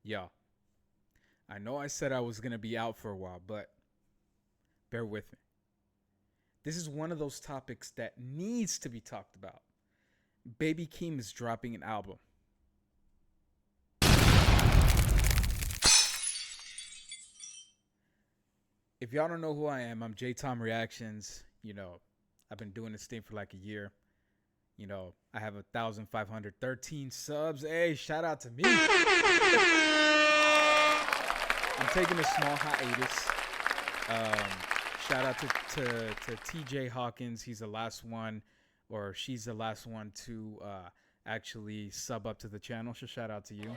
Yo, I know I said I was going to be out for a while, but bear with me. This is one of those topics that needs to be talked about. Baby Keem is dropping an album. If y'all don't know who I am, I'm Jtomreactions. I've been doing this thing for like a year. I have 1,513 subs. Hey, shout out to me. I'm taking a small hiatus. Shout out to TJ Hawkins. He's the last one, or she's the last one to actually sub up to the channel. So shout out to you.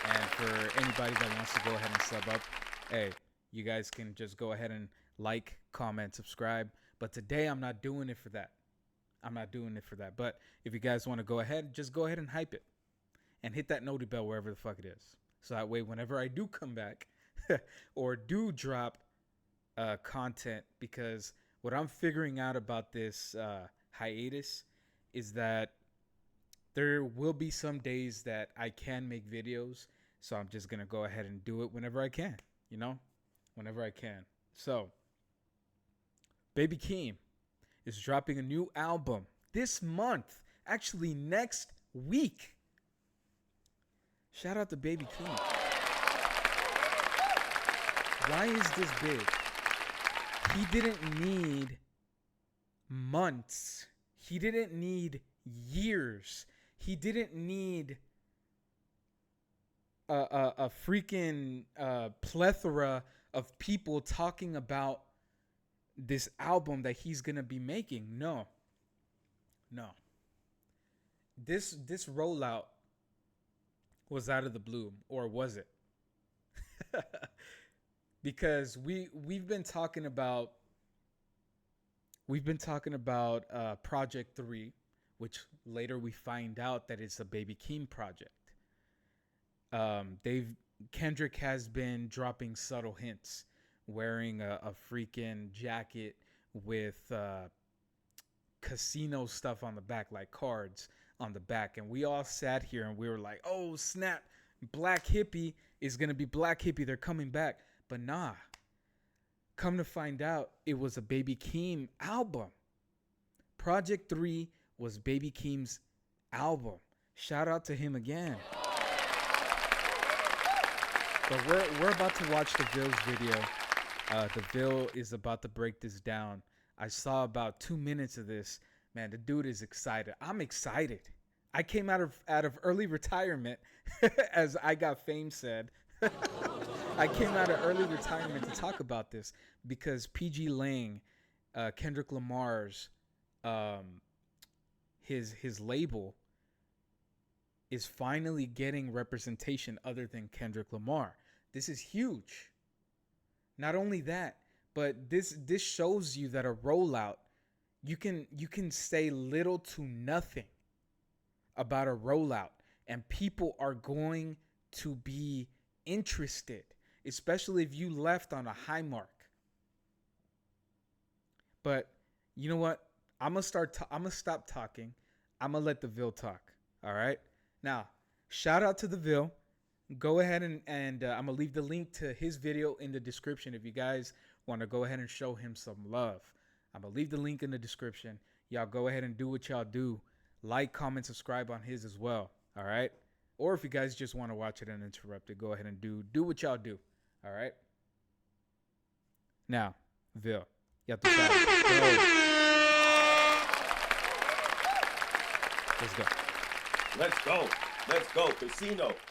And for anybody that wants to go ahead and sub up, hey, you guys can just go ahead and like, comment, subscribe. But today I'm not doing it for that. But if you guys want to go ahead, just go ahead and hype it. And hit that noti bell wherever the fuck it is. So that way, whenever I do come back or do drop content, because what I'm figuring out about this hiatus is that there will be some days that I can make videos. So I'm just going to go ahead and do it whenever I can, whenever I can. So Baby Keem is dropping a new album this month, actually next week. Shout out to Baby Keem. Why is this big? He didn't need months. He didn't need years. He didn't need a freaking plethora of people talking about this album that he's going to be making. No. This rollout was out of the blue, or was it? Because we've been talking about Project 3, which later we find out that it's a Baby Keem project. Kendrick has been dropping subtle hints, wearing a freaking jacket with casino stuff on the back, like cards on the back, and we all sat here and we were like, oh snap, Black Hippie is gonna be Black Hippie, they're coming back. But nah, come to find out, it was a Baby Keem album. Project 3 was Baby Keem's album. Shout out to him again. But we're about to watch the Ville's video. The Ville is about to break this down. I saw about 2 minutes of this. Man, the dude is excited. I'm excited. I came out of early retirement, as I Got Fame said. I came out of early retirement to talk about this because PG Lang, Kendrick Lamar's, his label is finally getting representation other than Kendrick Lamar. This is huge. Not only that, but this shows you that a rollout, you can say little to nothing about a rollout, and people are going to be interested, especially if you left on a high mark. But you know what? I'm gonna stop talking. I'm gonna let the Ville talk. All right. Now, shout out to the Ville. Go ahead and I'm gonna leave the link to his video in the description if you guys want to go ahead and show him some love. I'm gonna leave the link in the description. Y'all go ahead and do what y'all do. Like, comment, subscribe on his as well. All right. Or if you guys just want to watch it uninterrupted, go ahead and do what y'all do. All right. Now, Ville, you have to Let's go. Let's go.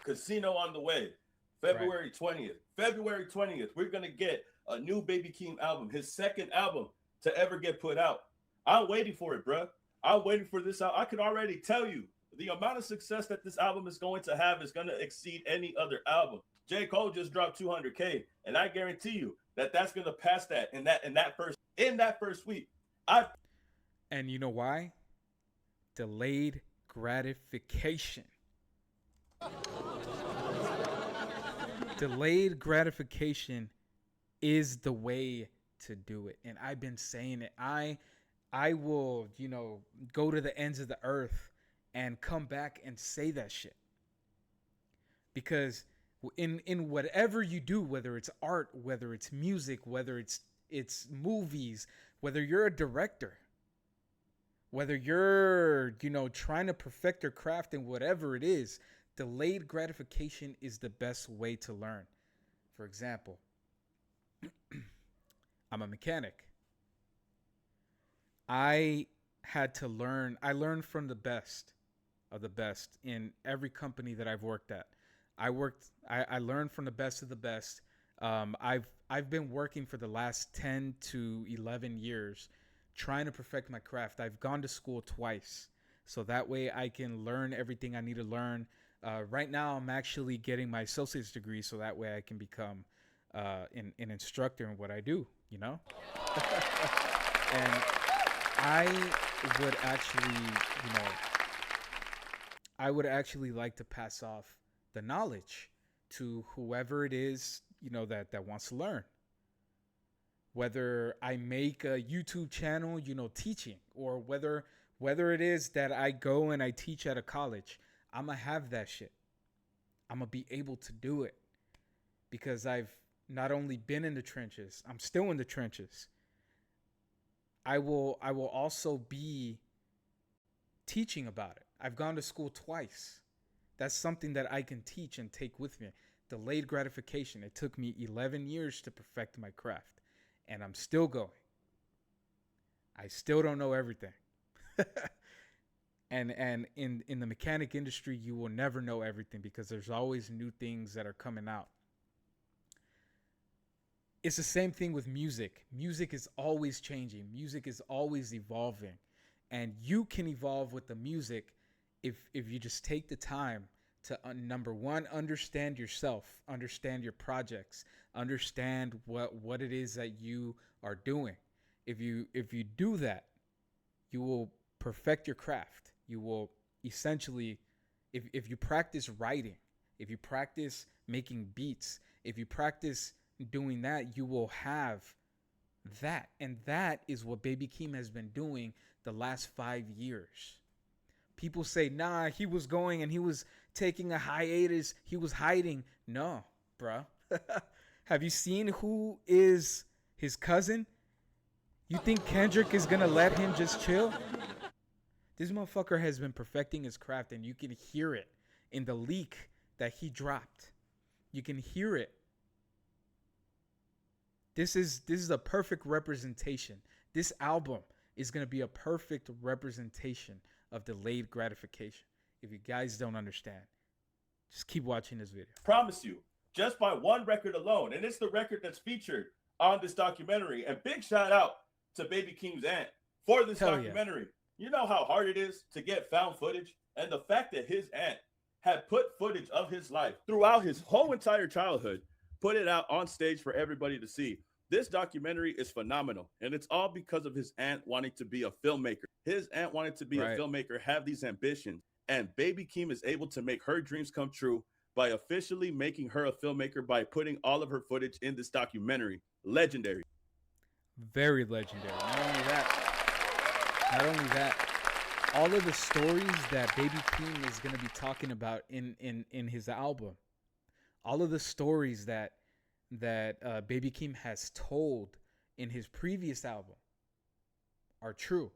Casino on the way. February 20th. February 20th. We're going to get a new Baby Keem album. His second album to ever get put out. I'm waiting for it, bruh. I'm waiting for this out. I can already tell you the amount of success that this album is going to have is going to exceed any other album. J. Cole just dropped 200K, and I guarantee you that that's going to pass that in that first week. And you know why? Delayed gratification. Delayed gratification is the way to do it. And I've been saying it. I will, go to the ends of the earth and come back and say that shit. Because in whatever you do, whether it's art, whether it's music, whether it's movies, whether you're a director, whether you're, trying to perfect your craft in whatever it is, delayed gratification is the best way to learn. For example, I'm a mechanic. I I learned from the best of the best in every company that I've worked at. I learned from the best of the best. I've been working for the last 10 to 11 years trying to perfect my craft. I've gone to school twice, so that way I can learn everything I need to learn. Right now, I'm actually getting my associate's degree, so that way I can become an instructor in what I do, And I would actually, I would actually like to pass off the knowledge to whoever it is, that wants to learn. Whether I make a YouTube channel, teaching, or whether it is that I go and I teach at a college, I'm gonna have that shit. I'm gonna be able to do it because I've not only been in the trenches, I'm still in the trenches. I will also be teaching about it. I've gone to school twice. That's something that I can teach and take with me. Delayed gratification. It took me 11 years to perfect my craft, and I'm still going. I still don't know everything. and in the mechanic industry, you will never know everything because there's always new things that are coming out. It's the same thing with music. Music is always changing. Music is always evolving. And you can evolve with the music if you just take the time to number one, understand yourself, understand your projects, understand what it is that you are doing. If you do that, you will perfect your craft. You will essentially, if you practice writing, if you practice making beats, if you practice doing that, you will have that. And that is what Baby Keem has been doing the last 5 years. People say, nah, he was going and he was taking a hiatus. He was hiding. No, bruh. Have you seen who is his cousin? You think Kendrick is going to let him just chill? This motherfucker has been perfecting his craft, and you can hear it in the leak that he dropped. You can hear it. This is a perfect representation. This album is going to be a perfect representation of delayed gratification. If you guys don't understand, just keep watching this video. Promise you, just by one record alone, and it's the record that's featured on this documentary. And big shout out to Baby Keem's aunt for this documentary. Yeah. You know how hard it is to get found footage, and the fact that his aunt had put footage of his life throughout his whole entire childhood, put it out on stage for everybody to see. This documentary is phenomenal, and it's all because of his aunt wanting to be a filmmaker. His aunt wanted to be a filmmaker, have these ambitions, and Baby Keem is able to make her dreams come true by officially making her a filmmaker by putting all of her footage in this documentary. Legendary. Very legendary. Not only that, all of the stories that Baby Keem is going to be talking about in his album, all of the stories that Baby Keem has told in his previous album are true.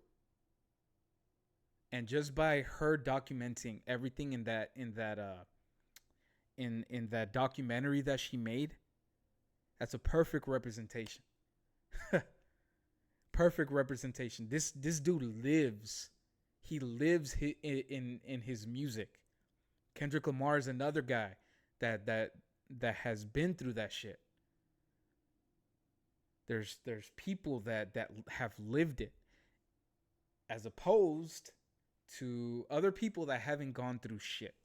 And just by her documenting everything in that documentary that she made, that's a perfect representation. Perfect representation. This dude lives. He lives in his music. Kendrick Lamar is another guy that has been through that shit. There's people that have lived it, as opposed to other people that haven't gone through shit.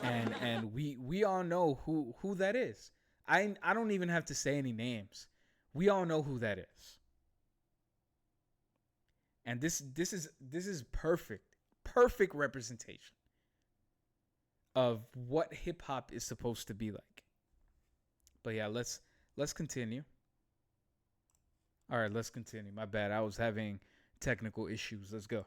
And we all know who that is. I don't even have to say any names. We all know who that is. And this is perfect representation of what hip hop is supposed to be like. But yeah, let's continue. All right, let's continue. My bad. I was having technical issues. Let's go.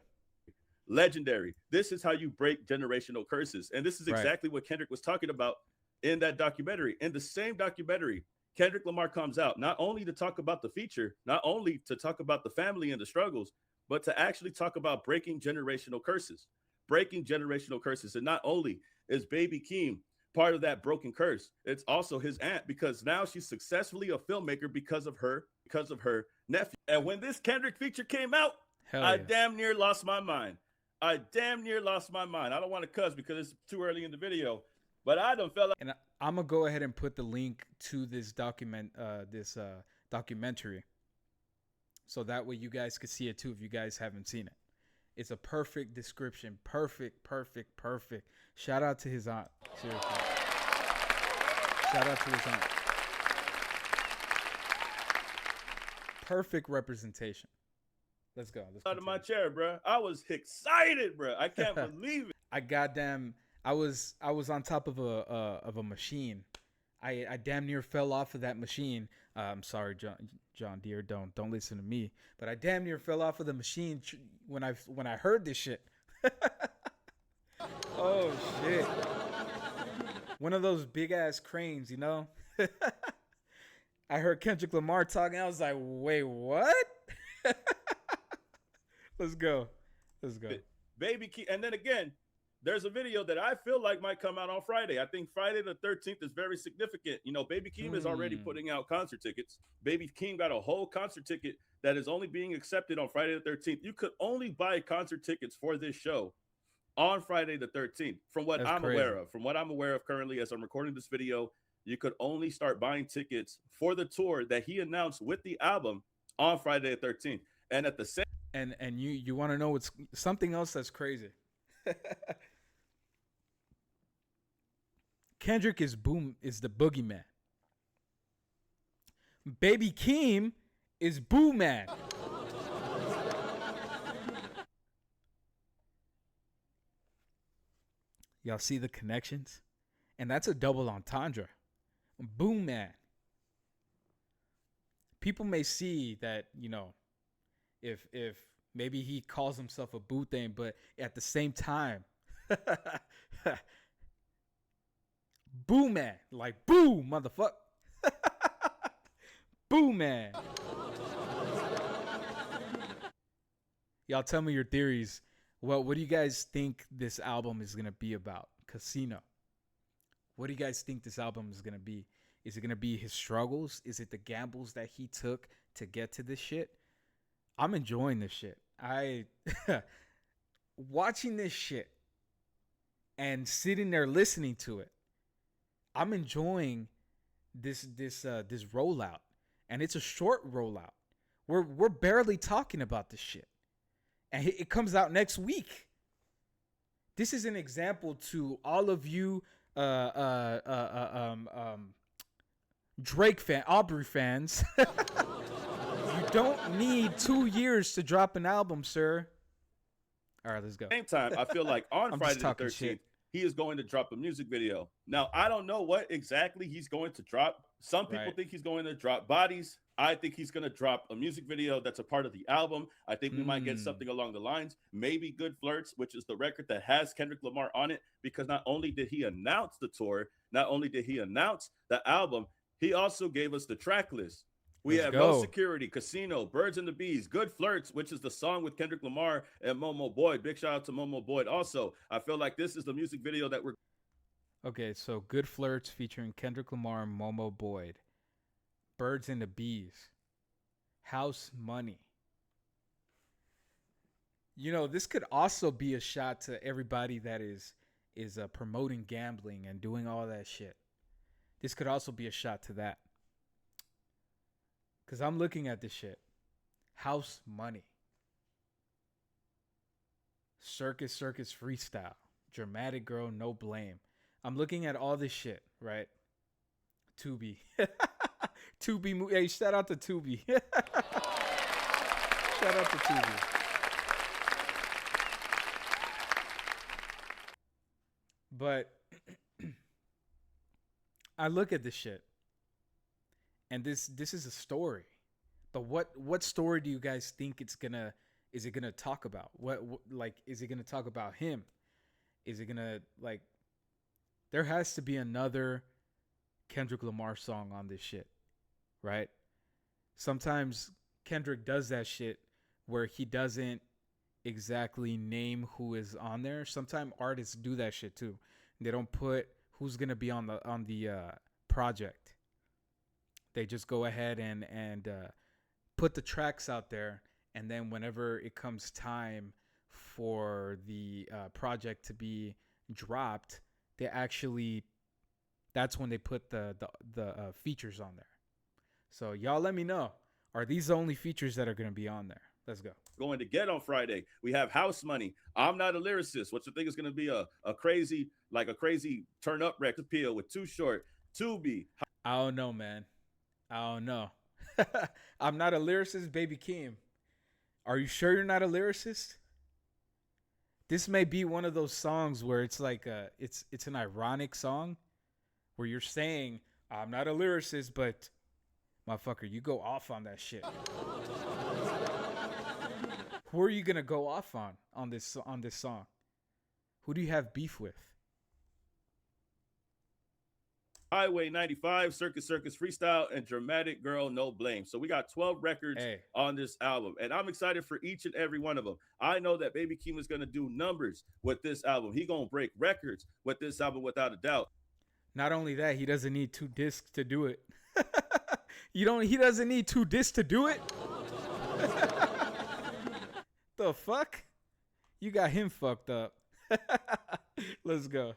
legendary. This is how you break generational curses. And this is Right. exactly what Kendrick was talking about in that documentary. In the same documentary, Kendrick Lamar comes out not only to talk about the feature, not only to talk about the family and the struggles, but to actually talk about breaking generational curses. Breaking generational curses. And not only is Baby Keem part of that broken curse, it's also his aunt, because now she's successfully a filmmaker because of her nephew. And when this Kendrick feature came out, Hell I yeah. damn near lost my mind. I damn near lost my mind. I don't want to cuss because it's too early in the video, but I done fell. And I'm gonna go ahead and put the link to this documentary, so that way you guys could see it too if you guys haven't seen it. It's a perfect description. Perfect, perfect, perfect. Shout out to his aunt. Seriously. Shout out to his aunt. Perfect representation. Let's go. Let's Out of my continue. chair, bro. I was excited, bro. I can't believe it. I goddamn. I was on top of a machine. I damn near fell off of that machine. I'm sorry, John Deere. Don't listen to me. But I damn near fell off of the machine when I heard this shit. Oh shit! One of those big ass cranes, you know. I heard Kendrick Lamar talking. I was like, wait, what? Let's go. Let's go. Baby Keem. And then again, there's a video that I feel like might come out on Friday. I think Friday the 13th is very significant. You know, Baby Keem is already putting out concert tickets. Baby Keem got a whole concert ticket that is only being accepted on Friday the 13th. You could only buy concert tickets for this show on Friday the 13th. From what That's I'm crazy. aware of currently as I'm recording this video, you could only start buying tickets for the tour that he announced with the album on Friday the 13th. And at the same And you want to know what's something else that's crazy? Kendrick is the boogeyman. Baby Keem is Boo Man. Y'all see the connections? And that's a double entendre. Boo Man. People may see that, you know, if maybe he calls himself a boo thing, but at the same time, Boo Man, like boo, motherfucker. Boo Man. Y'all tell me your theories. Well, what do you guys think this album is gonna be about? Casino. What do you guys think this album is gonna be? Is it gonna be his struggles? Is it the gambles that he took to get to this shit? I'm enjoying this shit. I watching this shit and sitting there listening to it. I'm enjoying this rollout, and it's a short rollout. We're barely talking about this shit, and it comes out next week. This is an example to all of you Drake Aubrey fans. You don't need 2 years to drop an album, sir. All right, let's go. same time, I feel like on I'm Friday just the talking 13th, shit. he is going to drop a music video. Now, I don't know what exactly he's going to drop. Some people Right. think he's going to drop Bodies. I think he's going to drop a music video that's a part of the album. I think we might get something along the lines, maybe Good Flirts, which is the record that has Kendrick Lamar on it, because not only did he announce the tour, not only did he announce the album, he also gave us the track list. We Let's have go. No Security, Casino, Birds and the Bees, Good Flirts, which is the song with Kendrick Lamar and Momo Boyd. Big shout out to Momo Boyd. Also, I feel like this is the music video that we're Okay, so Good Flirts featuring Kendrick Lamar and Momo Boyd. Birds and the Bees. House Money. You know, this could also be a shot to everybody that is promoting gambling and doing all that shit. This could also be a shot to that. Because I'm looking at this shit. House Money. Circus Freestyle. Dramatic Girl, No Blame. I'm looking at all this shit, right? Tubi. Tubi. Hey, shout out to Tubi. Shout out to Tubi. But I look at this shit, and this is a story. But what story do you guys think it's gonna is it gonna talk about? What like is it gonna talk about him? Is it gonna like? There has to be another Kendrick Lamar song on this shit, right? Sometimes Kendrick does that shit where he doesn't exactly name who is on there. Sometimes artists do that shit too. They don't put who's gonna be on the project. They just go ahead and put the tracks out there, and then whenever it comes time for the project to be dropped, they actually that's when they put the features on there. So y'all let me know. Are these the only features that are going to be on there? Let's go. Going to get on Friday. We have House Money. I'm not a lyricist. What you think is going to be a crazy, like a crazy turn up record appeal with Too Short, Tubi. I don't know, man. I don't know. I'm not a lyricist, baby Keem. Are you sure you're not a lyricist? This may be one of those songs where it's like it's an ironic song where you're saying I'm not a lyricist, but motherfucker, you go off on that shit. Who are you gonna go off on this song? Who do you have beef with? Highway 95, Circus Circus Freestyle, and Dramatic Girl No Blame. So we got 12 records on this album, and I'm excited for each and every one of them. I know that Baby Keem is going to do numbers with this album. He going to break records with this album without a doubt. Not only that, he doesn't need 2 discs to do it. He doesn't need 2 discs to do it. The fuck? You got him fucked up. Let's go.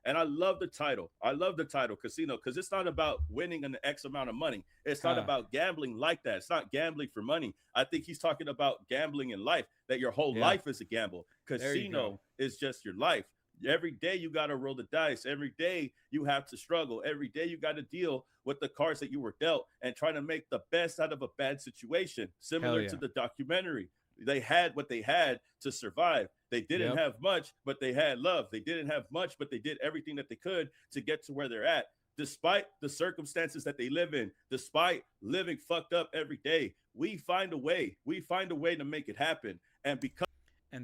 And I love the title. I love the title, Casino, because it's not about winning an X amount of money. It's not about gambling like that. It's not gambling for money. I think he's talking about gambling in life, that your whole life is a gamble. Casino is just your life. Every day you got to roll the dice. Every day you have to struggle. Every day you got to deal with the cards that you were dealt and trying to make the best out of a bad situation, similar to the documentary. They had what they had to survive. They didn't have much, but they had love. They didn't have much, but they did everything that they could to get to where they're at. Despite the circumstances that they live in, despite living fucked up every day, we find a way. We find a way to make it happen. And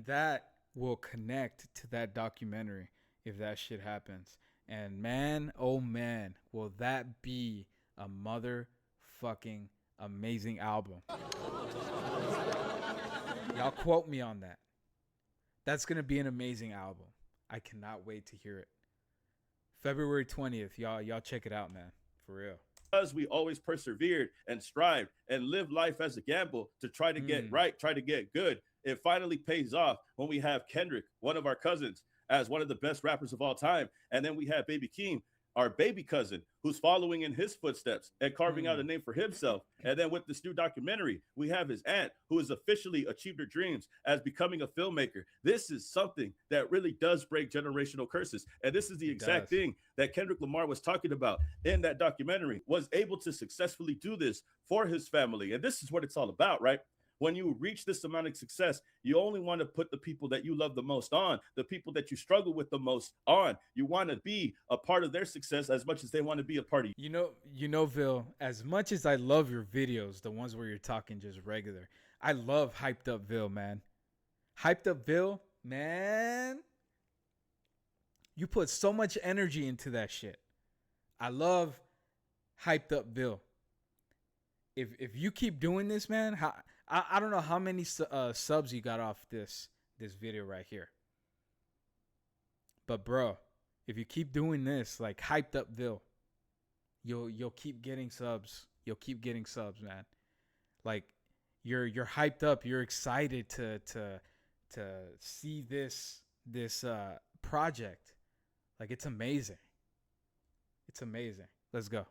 that will connect to that documentary if that shit happens. And man, oh man, will that be a motherfucking amazing album. Y'all quote me on that. That's going to be an amazing album. I cannot wait to hear it. February 20th. Y'all check it out, man. For real. Because we always persevered and strived and lived life as a gamble to try to get right, try to get good. It finally pays off when we have Kendrick, one of our cousins, as one of the best rappers of all time. And then we have Baby Keem, our baby cousin, who's following in his footsteps and carving out a name for himself. And then with this new documentary, we have his aunt, who has officially achieved her dreams as becoming a filmmaker. This is something that really does break generational curses. And this is the exact thing that Kendrick Lamar was talking about in that documentary, was able to successfully do this for his family. And this is what it's all about, right? When you reach this amount of success, you only want to put the people that you love the most on, the people that you struggle with the most on. You want to be a part of their success as much as they want to be a part of you. You know, Vil, as much as I love your videos, the ones where you're talking just regular, I love Hyped Up Vil, man. Hyped Up Vil, man. You put so much energy into that shit. I love Hyped Up Vil. If you keep doing this, man, I don't know how many subs you got off this video right here. But bro, if you keep doing this, like Hyped Up Vil, you'll keep getting subs. You'll keep getting subs, man. Like you're hyped up. You're excited to see this project. Like it's amazing. It's amazing. Let's go.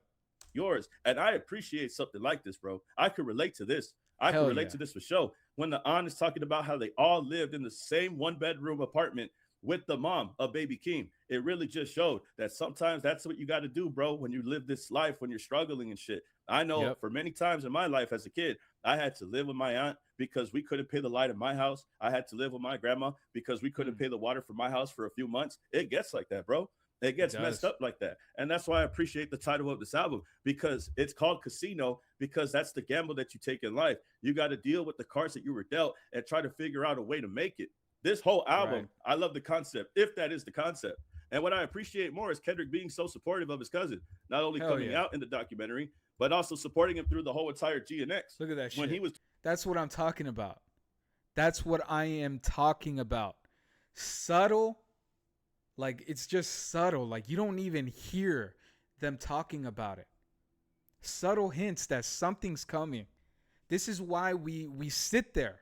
Yours. And I appreciate something like this, bro. I could relate to this. I can relate to this for sure. When the aunt is talking about how they all lived in the same 1-bedroom apartment with the mom of Baby Keem, it really just showed that sometimes that's what you got to do, bro, when you live this life, when you're struggling and shit. I know for many times in my life as a kid, I had to live with my aunt because we couldn't pay the light in my house. I had to live with my grandma because we couldn't pay the water for my house for a few months. It gets like that, bro. It It gets messed does. up like that. And that's why I appreciate the title of this album, because it's called Casino, because that's the gamble that you take in life. You got to deal with the cards that you were dealt and try to figure out a way to make it. This whole Right. album, I love the concept, if that is the concept. And what I appreciate more is Kendrick being so supportive of his cousin, not only Hell coming yeah. out in the documentary, but also supporting him through the whole entire GNX. Look at that When he shit. was That's what I'm talking about. That's what I am talking about. Subtle, like it's just subtle. Like you don't even hear them talking about it. Subtle hints that something's coming. This is why we sit there.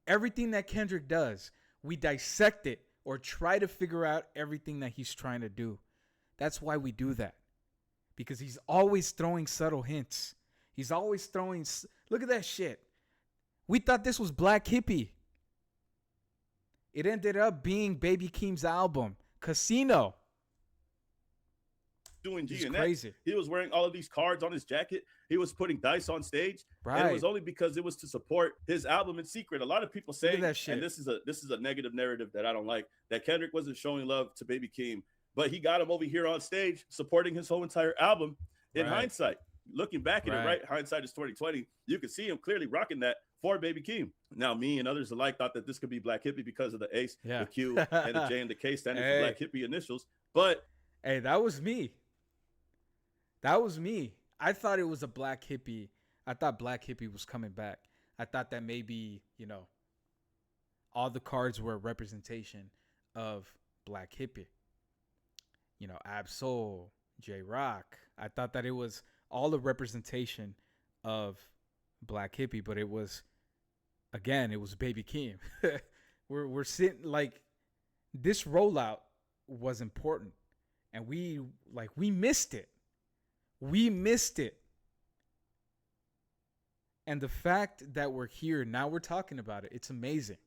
Everything that Kendrick does, we dissect it or try to figure out everything that he's trying to do. That's why we do that. Because he's always throwing subtle hints. He's always throwing. Look at that shit. We thought this was Black Hippie. It ended up being Baby Keem's album, Casino. doing It's GNX, crazy. he was wearing all of these cards on his jacket. He was putting dice on stage, and it was Right. only because it was to support his album in secret. A lot of people Look at say, that and shit. this is a negative narrative that I don't like, that Kendrick wasn't showing love to Baby Keem, but he got him over here on stage supporting his whole entire album. In Right. hindsight, looking back at it, Right. right? Hindsight is 2020. You can see him clearly rocking that for Baby Keem. Now, me and others alike thought that this could be Black Hippie because of the Ace, Yeah. the Q, and the J and the K standing for Hey. Black Hippie initials. But Hey, that was me. That was me. I thought it was a Black Hippie. I thought Black Hippie was coming back. I thought that maybe, all the cards were a representation of Black Hippie. Absol, J Rock. I thought that it was all a representation of Black Hippie, but it was, again, it was Baby Keem. we're sitting like this rollout was important, and we missed it. We missed it. And the fact that we're here now, we're talking about it. It's amazing.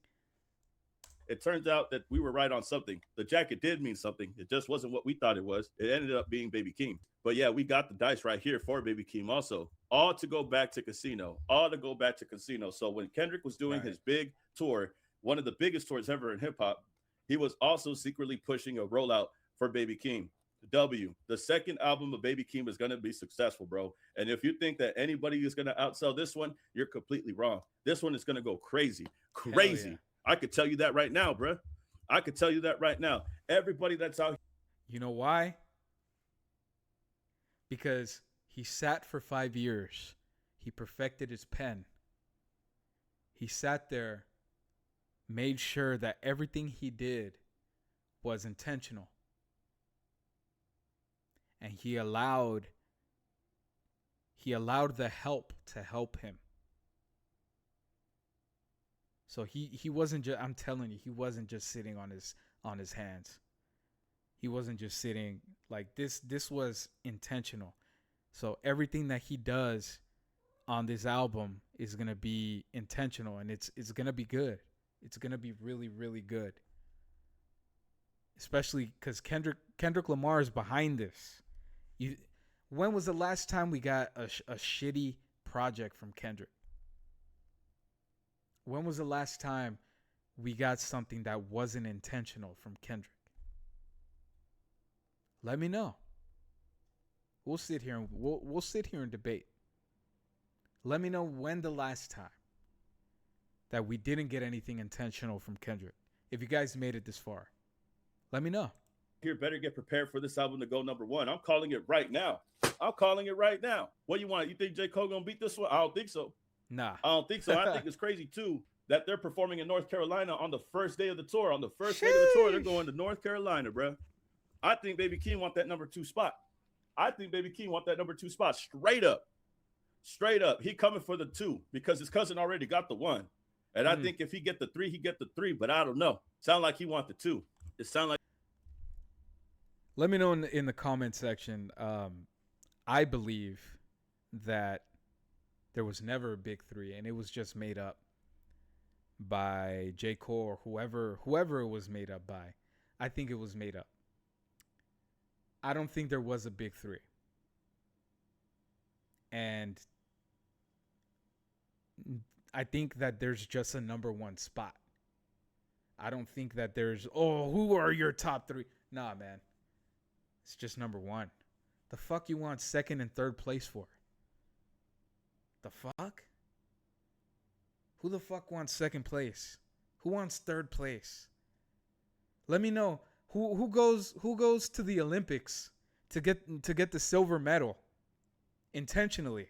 it turns out that we were right on something. The jacket did mean something. It just wasn't what we thought it was. It ended up being Baby Keem. But yeah, we got the dice right here for Baby Keem also. All to go back to Casino. All to go back to Casino. So when Kendrick was doing his big tour, one of the biggest tours ever in hip hop, he was also secretly pushing a rollout for Baby Keem. W, the second album of Baby Keem is going to be successful, bro. And if you think that anybody is going to outsell this one, you're completely wrong. This one is going to go crazy. Crazy. Yeah. I could tell you that right now, bro. I could tell you that right now. Everybody that's out. You know why? Because he sat for 5 years. He perfected his pen. He sat there, made sure that everything he did was intentional. And he allowed the help to help him. So he wasn't just, I'm telling you, he wasn't just sitting on his hands. He wasn't just sitting like this. This was intentional. So everything that he does on this album is gonna be intentional, and it's gonna be good. It's gonna be really, really good. Especially because Kendrick Lamar is behind this. When was the last time we got a shitty project from Kendrick? When was the last time we got something that wasn't intentional from Kendrick? Let me know. We'll sit here and we'll sit here and debate. Let me know when the last time that we didn't get anything intentional from Kendrick. If you guys made it this far, let me know. Here, better get prepared for this album to go number one. I'm calling it right now. I'm calling it right now. What do you want? You think J. Cole gonna beat this one? I don't think so. Nah. I don't think so. I think it's crazy too that they're performing in North Carolina on the first day of the tour. On the first leg of the tour, they're going to North Carolina, bro. I think Baby Keem want that number 2 spot. I think Baby Keem want that number 2 spot straight up. Straight up. He coming for the 2 because his cousin already got the 1. And I think if he get the 3, he get the 3, but I don't know. Sound like he want the 2. It sound like. Let me know in the comment section. I believe that there was never a big 3, and it was just made up by J. Cole or whoever it was made up by. I think it was made up. I don't think there was a big 3. And I think that there's just a number 1 spot. I don't think that there's, who are your top 3? Nah, man. It's just number one. The fuck you want second and third place for? The fuck? Who the fuck wants second place? Who wants third place? Let me know who goes to the Olympics to get the silver medal intentionally.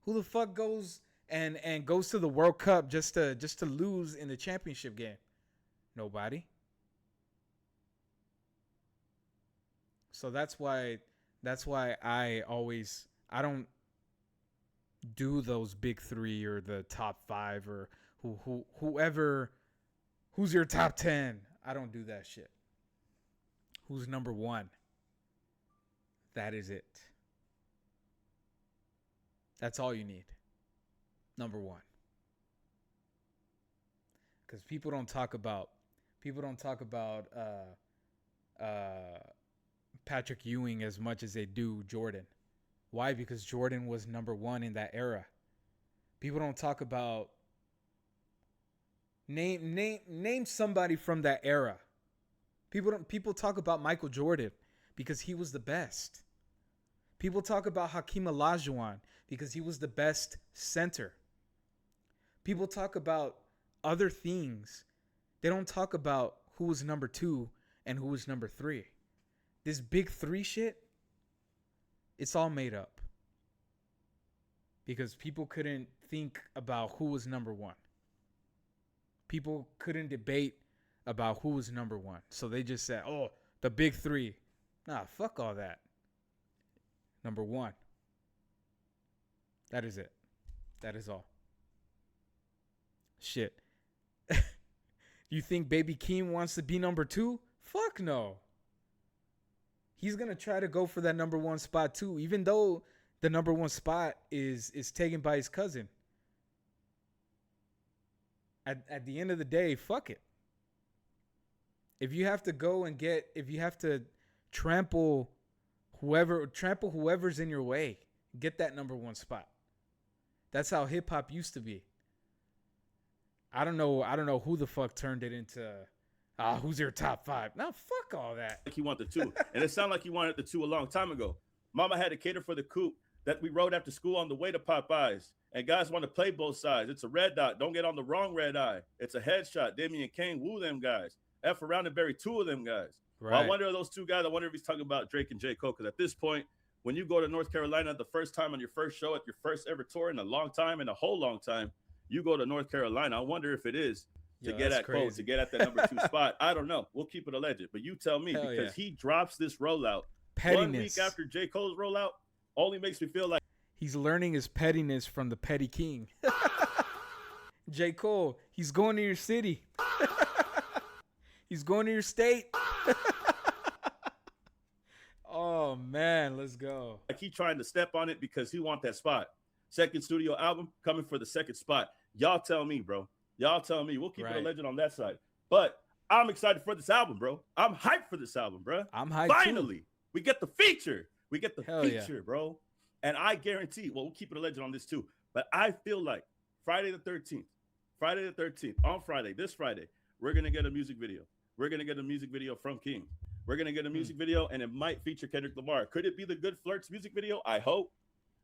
Who the fuck goes and goes to the World Cup just to lose in the championship game? Nobody. So that's why I don't do those big three or the top five or who's your top 10. I don't do that shit. Who's number one? That is it. That's all you need. Number one. Because people don't talk about Patrick Ewing as much as they do Jordan. Why? Because Jordan was number one in that era. People don't talk about name somebody from that era. People talk about Michael Jordan because he was the best. People talk about Hakeem Olajuwon because he was the best center. People talk about other things. They don't talk about who was number 2 and who was number 3. This big 3 shit, it's all made up. Because people couldn't think about who was number 1. People couldn't debate about who was number 1. So they just said, oh, the big 3. Nah, fuck all that. Number 1. That is it. That is all. Shit. You think Baby Keem wants to be number 2? Fuck no. He's going to try to go for that number 1 spot too, even though the number 1 spot is taken by his cousin. At the end of the day, fuck it. If you have to trample whoever's in your way, get that number 1 spot. That's how hip hop used to be. I don't know who the fuck turned it into who's your top 5. Now fuck all that. Like he wanted the 2. And it sounded like he wanted the 2 a long time ago. Mama had to cater for the coupe that we rode after school on the way to Popeyes. And guys want to play both sides. It's a red dot. Don't get on the wrong red eye. It's a headshot. Damian Kane, woo them guys. F around and bury 2 of them guys. Right. Well, I wonder those 2 guys. I wonder if he's talking about Drake and J. Cole. Because at this point, when you go to North Carolina the first time on your first show at your first ever tour in a long time, in a whole long time, you go to North Carolina. I wonder if it is to get at Cole, to get at that number 2 spot. I don't know. We'll keep it alleged. But you tell me, because he drops this rollout pettiness 1 week after J. Cole's rollout, only makes me feel like he's learning his pettiness from the petty king. J. Cole, he's going to your city. He's going to your state. Oh, man, let's go. Like he trying to step on it because he want that spot. Second studio album coming for the 2nd spot. Y'all tell me, bro. Y'all tell me. We'll keep it a legend on that side. But I'm excited for this album, bro. I'm hyped for this album, bro. I'm hyped Finally, too. We get the feature. We get the Hell feature, bro. And I guarantee, well, we'll keep it a legend on this too. But I feel like Friday the 13th, on Friday, this Friday, we're going to get a music video. We're going to get a music video from Keem. We're going to get a music video, and it might feature Kendrick Lamar. Could it be the Good Flirts music video? I hope.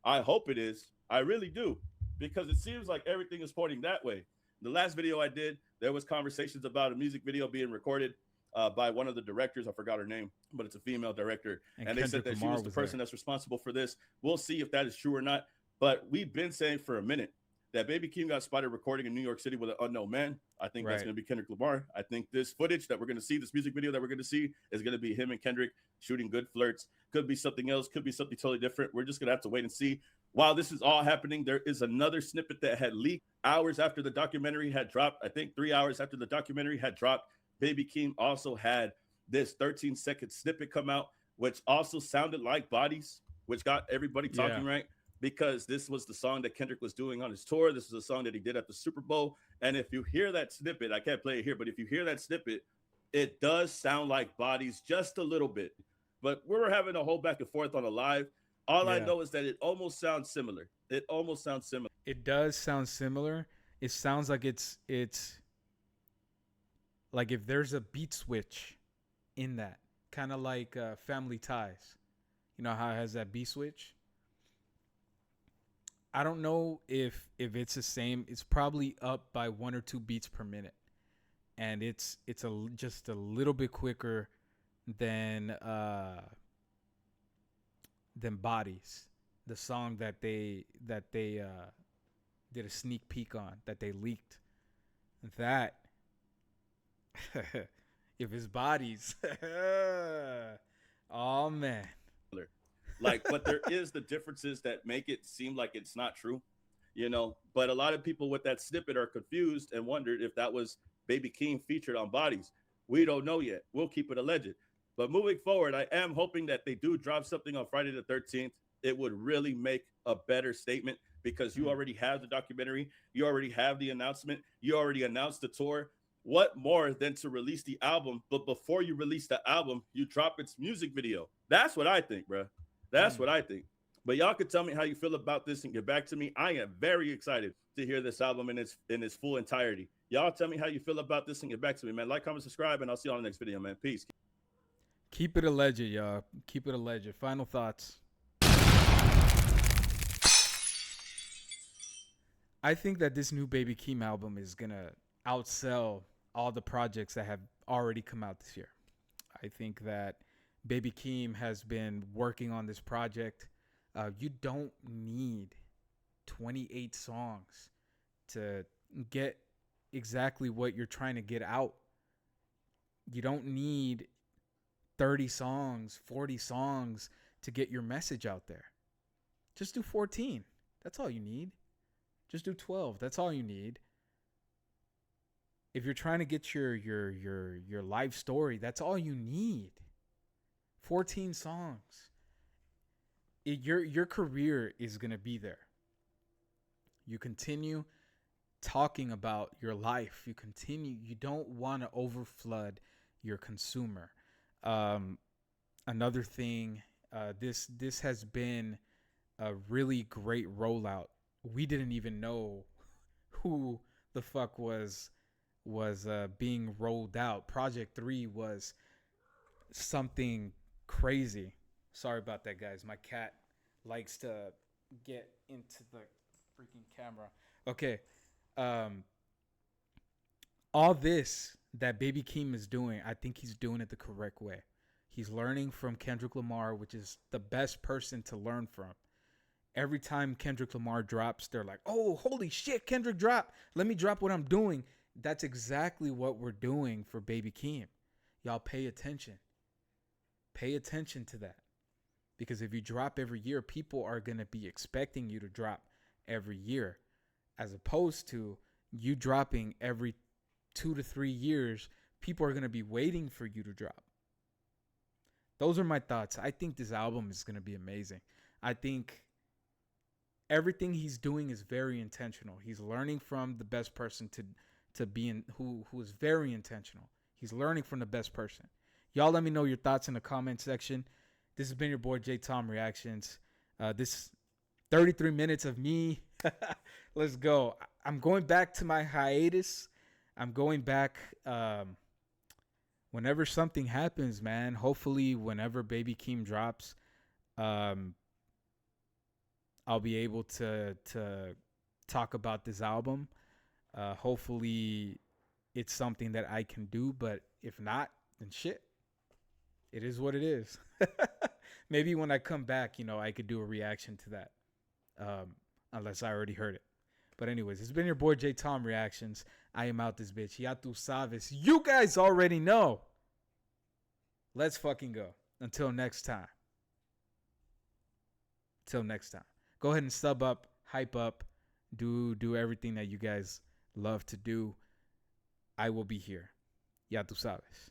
I hope it is. I really do. Because it seems like everything is pointing that way. The last video I did, there was conversations about a music video being recorded by one of the directors. I forgot her name, but it's a female director. And they said that she was the person that's responsible for this. We'll see if that is true or not. But we've been saying for a minute that Baby Keem got spotted recording in New York City with an unknown man. I think that's going to be Kendrick Lamar. I think this footage that we're going to see, this music video that we're going to see, is going to be him and Kendrick shooting Good Flirts. Could be something else. Could be something totally different. We're just going to have to wait and see. While this is all happening, there is another snippet that had leaked hours after the documentary had dropped. I think 3 hours after the documentary had dropped. Baby Keem also had this 13-second snippet come out, which also sounded like Bodies, which got everybody talking, right? Because this was the song that Kendrick was doing on his tour. This is a song that he did at the Super Bowl. And if you hear that snippet, I can't play it here, but if you hear that snippet, it does sound like Bodies just a little bit. But we were having a whole back and forth on a live. All I know is that it almost sounds similar. It almost sounds similar. It does sound similar. It sounds like it's like if there's a beat switch in that kind of like Family Ties. You know how it has that B switch. I don't know if it's the same. It's probably up by 1 or 2 beats per minute, and it's just a little bit quicker than Bodies, the song that they did a sneak peek on, that they leaked. That if it's Bodies, oh man. Like, but there is the differences that make it seem like it's not true, you know. But a lot of people with that snippet are confused and wondered if that was Baby Keem featured on Bodies. We don't know yet. We'll keep it alleged. But moving forward, I am hoping that they do drop something on Friday the 13th. It would really make a better statement because you already have the documentary, you already have the announcement, you already announced the tour. What more than to release the album? But before you release the album, you drop its music video. That's what I think, bro. That's what I think. But y'all can tell me how you feel about this and get back to me. I am very excited to hear this album in its full entirety. Y'all tell me how you feel about this and get back to me, man. Like, comment, subscribe, and I'll see you on the next video, man. Peace. Keep it alleged, y'all. Keep it alleged. Final thoughts. I think that this new Baby Keem album is gonna outsell all the projects that have already come out this year. I think that Baby Keem has been working on this project. You don't need 28 songs to get exactly what you're trying to get out. You don't need 30 songs, 40 songs to get your message out there. Just do 14. That's all you need. Just do 12. That's all you need. If you're trying to get your life story, that's all you need. 14 songs. Your career is going to be there. You continue talking about your life. You don't want to overflood your consumer. Another thing, this has been a really great rollout. We didn't even know who the fuck was being rolled out. Project 3 was something crazy. Sorry about that, guys. My cat likes to get into the freaking camera. Okay. All this that Baby Keem is doing, I think he's doing it the correct way. He's learning from Kendrick Lamar, which is the best person to learn from. Every time Kendrick Lamar drops, they're like, oh, holy shit, Kendrick dropped. Let me drop what I'm doing. That's exactly what we're doing for Baby Keem. Y'all pay attention. Pay attention to that. Because if you drop every year, people are going to be expecting you to drop every year. As opposed to you dropping every 2 to 3 years, people are going to be waiting for you to drop. Those are my thoughts. I think this album is going to be amazing. I think everything he's doing is very intentional. He's learning from the best person to be in, who is very intentional. He's learning from the best person. Y'all let me know your thoughts in the comment section. This has been your boy Jtomreactions. This 33 minutes of me. Let's go. I'm going back to my hiatus. I'm going back whenever something happens, man. Hopefully whenever Baby Keem drops, I'll be able to talk about this album. Hopefully it's something that I can do, but if not, then shit. It is what it is. Maybe when I come back, I could do a reaction to that. Unless I already heard it. But anyways, it's been your boy Jtomreactions. I am out this bitch. Ya tu sabes. You guys already know. Let's fucking go. Until next time. Till next time. Go ahead and sub up, hype up, do everything that you guys love to do. I will be here. Ya tu sabes.